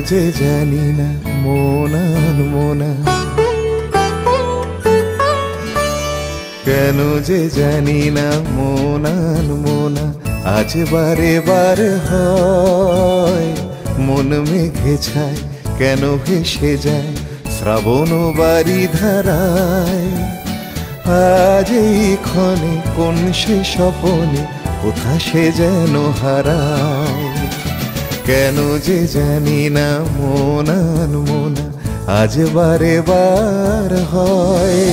যে জানি না মোনান মোনা, কেন যে জানি না মোনান মোনা, আজ বারে বার হয় মন মেঘে ছায়, কেন ভেসে যায় শ্রাবণ বারি ধারায়। আজ এই ক্ষণে কোন সে স্বপনে কোথা সে যেন হারায়, কেন যে জানি না মোনান মোনা, আজ বারে বার হয়।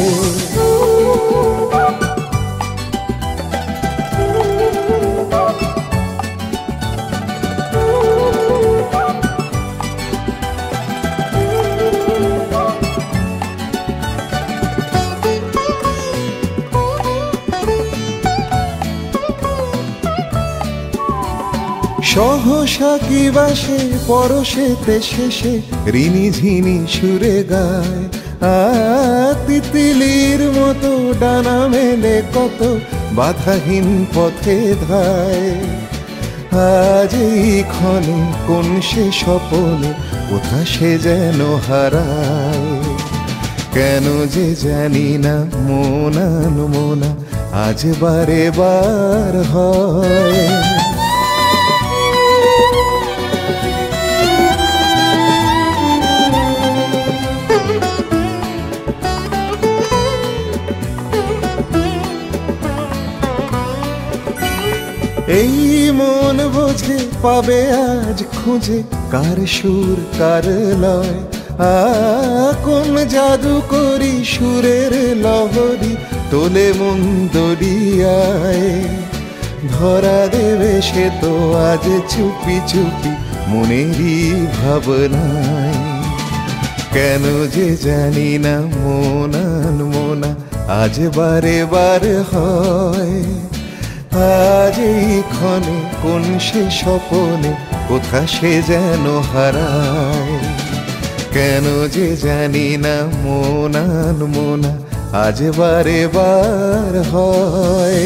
সহসা কি বাসে পরশেতে শেষে ঋণী ঝিনি সুরে গায়, তিতিলির মতো ডানা মেলে কত বাধাহীন পথে ধায়। আজ এই ক্ষণে কোন সে স্বপনে কোথা সে যেন হারায়, কেন যে জানি না মোনান মোনা, আজ বারে বার হয়। এই মন বোঝে পাবে আজ খুঁজে কার সুর কার লয়, কোন জাদু করি সুরের লহরী তোলে মন দরিয়ায়। ধরা দেবে সে তো আজ চুপি চুপি মনেরই ভাবনায়, কেন যে জানি না মোনান মোনা, আজ বারে বার হয়। আজ এই ক্ষণে কোন সে স্বপনে কোথা সে যেন হারায়, কেন যে জানি না মোনান মোনা, আজ বারে বার হয়।